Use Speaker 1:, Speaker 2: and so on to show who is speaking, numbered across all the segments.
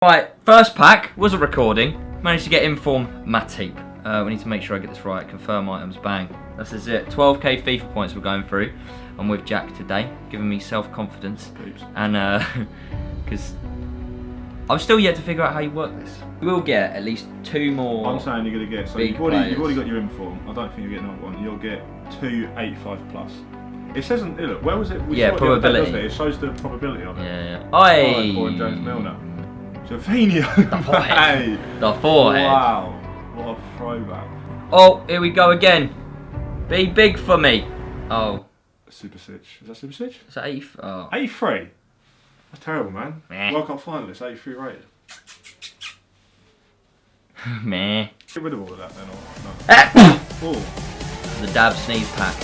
Speaker 1: Right, first pack, wasn't recording. Managed to get inform Matip. We need to make sure I get this right. Confirm items, bang. This is it. 12k FIFA points we're going through. I'm with Jack today, giving me self-confidence. And, because I'm still yet to figure out how you work this. We'll get at least 2 more.
Speaker 2: I'm saying you're going to get, so you've already got your inform. I don't think you'll get another one. You'll get 2 85 plus. It says, look, where was it?
Speaker 1: Yeah, probability.
Speaker 2: It shows the probability on it.
Speaker 1: Yeah.
Speaker 2: Oi! James Milner. Jovino.
Speaker 1: The forehead. The forehead.
Speaker 2: Wow. What a throwback.
Speaker 1: Oh, here we go again. Be big for me. Oh.
Speaker 2: Super Sitch. Is that Super Sitch?
Speaker 1: Is that 80? Oh.
Speaker 2: 83. That's terrible, man.
Speaker 1: Meh.
Speaker 2: World Cup finalist, 83 rated.
Speaker 1: Meh.
Speaker 2: Get rid of all of that then, or no? Oh.
Speaker 1: The dab sneeze pack.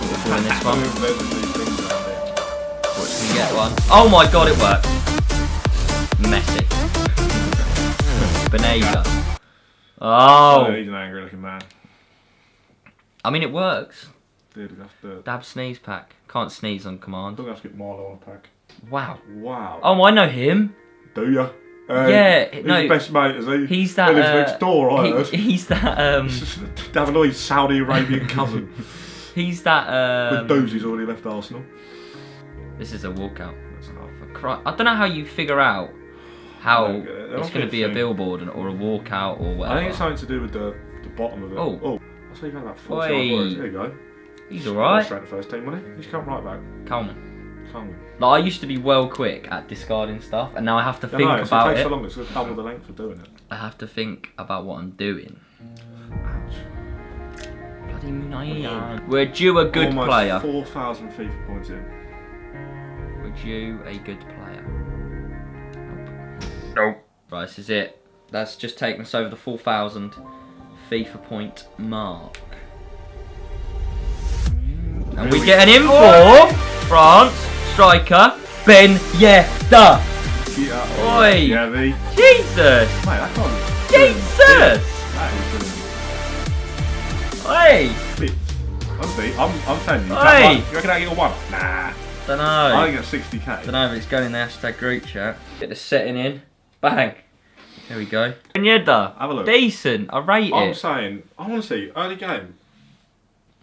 Speaker 1: We're doing this one. Watch me get one. Oh my god, it worked. Messy. Benega. Oh.
Speaker 2: He's an angry looking man.
Speaker 1: I mean, it works.
Speaker 2: Dude, that's
Speaker 1: Dab sneeze pack. Can't sneeze on command.
Speaker 2: I'm gonna have to get Morley on a pack.
Speaker 1: Wow.
Speaker 2: Wow.
Speaker 1: Oh, I know him.
Speaker 2: Do ya?
Speaker 1: Yeah.
Speaker 2: He's
Speaker 1: no.
Speaker 2: the best mate, is he?
Speaker 1: He's that.
Speaker 2: He lives next door, I heard.
Speaker 1: He's that.
Speaker 2: David Saudi Arabian cousin.
Speaker 1: He's that.
Speaker 2: With Dozie's already left Arsenal.
Speaker 1: This is a walkout. I don't know how you figure out how it's going to be a billboard or a walkout or whatever.
Speaker 2: I think it's something to do with the bottom of it.
Speaker 1: Oh.
Speaker 2: I saw you had about 4 There you go.
Speaker 1: He's alright.
Speaker 2: Straight to the first team, wasn't he? He's come right back.
Speaker 1: Coleman.
Speaker 2: Like,
Speaker 1: I used to be well quick at discarding stuff, and now I have to think
Speaker 2: about
Speaker 1: about
Speaker 2: it. It takes
Speaker 1: it.
Speaker 2: so long, it's going to double the length for doing it.
Speaker 1: I have to think about what I'm doing.
Speaker 2: Ouch.
Speaker 1: Bloody man. We're due a good
Speaker 2: Almost
Speaker 1: player.
Speaker 2: 4,000 FIFA points in.
Speaker 1: We're due a good player. Nope. Right, this is it. That's just taken us over the 4,000 FIFA point mark. And we get an info. France striker Ben Yedda. Oi!
Speaker 2: Yeah,
Speaker 1: Jesus!
Speaker 2: Mate, that can't.
Speaker 1: Jesus! Oi!
Speaker 2: I'm telling you.
Speaker 1: Oi!
Speaker 2: You reckon I get a 1? Nah.
Speaker 1: Dunno.
Speaker 2: I think it's 60k.
Speaker 1: Dunno if it's going in the hashtag group chat. Get the setting in. Bang. There we go. Ben Yedda.
Speaker 2: Have a look.
Speaker 1: Decent. I rate
Speaker 2: I'm
Speaker 1: it.
Speaker 2: saying, I want to see early game.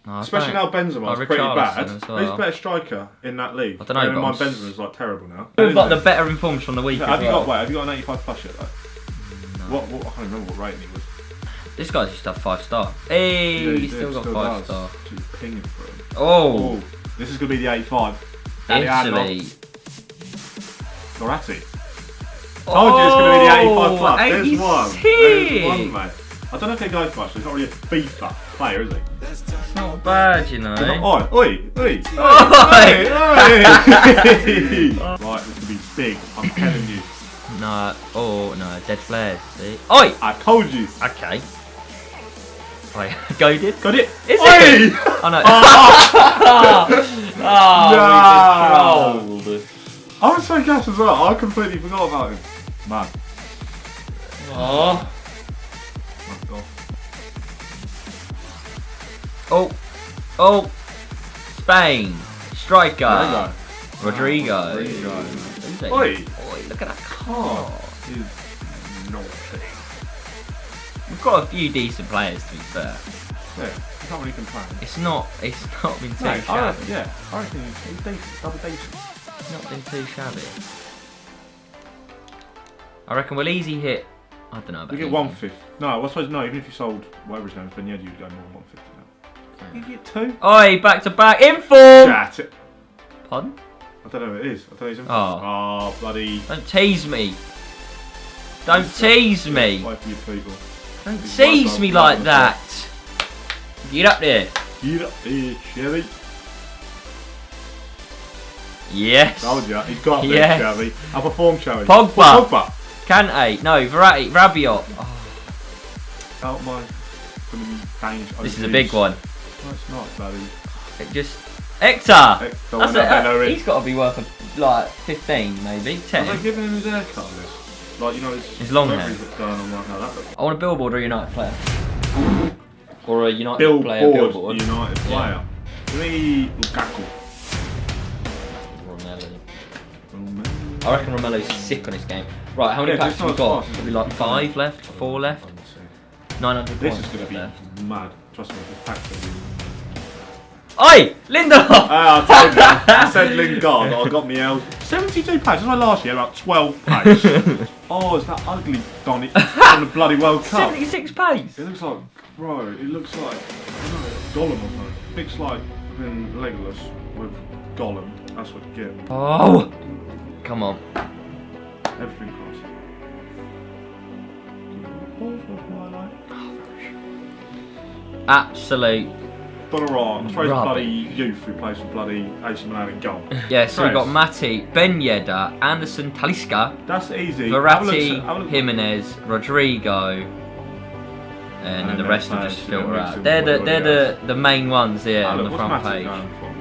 Speaker 1: No,
Speaker 2: Especially now Benzema's pretty bad.
Speaker 1: Well.
Speaker 2: Who's the better striker in that league?
Speaker 1: I don't know.
Speaker 2: But my Benzema's like terrible now.
Speaker 1: We've got the better informs from the week.
Speaker 2: Have you got an 85 plus yet though?
Speaker 1: No.
Speaker 2: What? I can't remember what rating he was.
Speaker 1: This guy's just have 5-star. Hey,
Speaker 2: Yeah,
Speaker 1: he's still got 5-star.
Speaker 2: She's pinging for him.
Speaker 1: Oh,
Speaker 2: this is gonna be the 85.
Speaker 1: Italy.
Speaker 2: Moratti. Told you it's gonna be the 85 plus.
Speaker 1: 86.
Speaker 2: There's one, mate. I don't know if he goes much. He's not really a FIFA player, is he?
Speaker 1: It's not bad, you know.
Speaker 2: Oi!
Speaker 1: Oi!
Speaker 2: Right, this could be big. I'm telling you.
Speaker 1: No, oh no, dead flares. See? Oi!
Speaker 2: I told you.
Speaker 1: Okay. Wait, goaded?
Speaker 2: Got it.
Speaker 1: Is
Speaker 2: Oi!
Speaker 1: it? Oh no. Oh, we trolled.
Speaker 2: I was so gassed as well. I completely forgot about him. Man.
Speaker 1: Oh. Oh. Spain. Striker. Rodrigo.
Speaker 2: Oi!
Speaker 1: Look at that card.
Speaker 2: He's naughty.
Speaker 1: We've got a few decent players, to be fair.
Speaker 2: Yeah, you can't really complain.
Speaker 1: It's not been too shabby.
Speaker 2: I reckon he's decent, double decent.
Speaker 1: It's not been too shabby. I reckon we'll easy hit. I don't know about
Speaker 2: You get
Speaker 1: easy.
Speaker 2: 1/5. No, I suppose no. Even if you sold whatever his name is, Ben Yedda, you'd go more than 150 now. You get 2.
Speaker 1: Oi, back to back inform.
Speaker 2: Chat it.
Speaker 1: Pardon?
Speaker 2: I don't know who it is. I don't know his info.
Speaker 1: Oh.
Speaker 2: Oh, bloody.
Speaker 1: Don't tease me. Don't tease me.
Speaker 2: Wait for you people.
Speaker 1: Don't tease me like that. Get up there.
Speaker 2: Get up there, Chevy.
Speaker 1: Yes.
Speaker 2: Told you. He's got this,
Speaker 1: Yes.
Speaker 2: Chevy. I performed, Chevy.
Speaker 1: Pogba. Kante. No, Verratti. Rabiot. Oh.
Speaker 2: Out my.
Speaker 1: This is a big one.
Speaker 2: No, it's not, bloody.
Speaker 1: It just. Hector.
Speaker 2: That's it.
Speaker 1: He's got to be worth like 15, maybe 10.
Speaker 2: Are they giving him his haircut on this? Like, you know,
Speaker 1: his long hair.
Speaker 2: Going on right now.
Speaker 1: I want a billboard or a United player. Or a United player billboard.
Speaker 2: United player. Give me Lukaku.
Speaker 1: I reckon Romelo's sick on this game. Right, how many
Speaker 2: Yeah,
Speaker 1: packs
Speaker 2: it's
Speaker 1: have we
Speaker 2: not
Speaker 1: got?
Speaker 2: as fast as
Speaker 1: Probably like 5 left, 4 left. 900
Speaker 2: This
Speaker 1: points
Speaker 2: is going to be
Speaker 1: left.
Speaker 2: mad. Trust me, the packs are
Speaker 1: Oi! Lindelof!
Speaker 2: I'll tell you now. I said Lingard, I got me L's. 72 packs. That's why last year about 12 packs. Oh, it's that ugly Donny from the bloody World Cup.
Speaker 1: 76 pace!
Speaker 2: It looks like, bro, it looks like, I don't know, Gollum or something. Looks like in Legolas with Gollum. That's what you get.
Speaker 1: Oh! Come on.
Speaker 2: Everything crossed.
Speaker 1: Absolute.
Speaker 2: Donnarumma. I'm afraid the
Speaker 1: Rubbish.
Speaker 2: bloody youth who plays for bloody AC Milan in goal.
Speaker 1: Yeah, so we've got
Speaker 2: Press.
Speaker 1: Mati, Ben Yedder, Anderson, Talisca,
Speaker 2: That's easy.
Speaker 1: Verratti,
Speaker 2: Have a look.
Speaker 1: Jimenez, Rodrigo, and then the
Speaker 2: then
Speaker 1: rest will
Speaker 2: players,
Speaker 1: just
Speaker 2: yeah,
Speaker 1: filter
Speaker 2: mix
Speaker 1: out.
Speaker 2: in
Speaker 1: They're
Speaker 2: with
Speaker 1: the
Speaker 2: everybody
Speaker 1: the main ones here
Speaker 2: Ah,
Speaker 1: on
Speaker 2: look,
Speaker 1: the
Speaker 2: what's
Speaker 1: front
Speaker 2: Matic
Speaker 1: page.
Speaker 2: going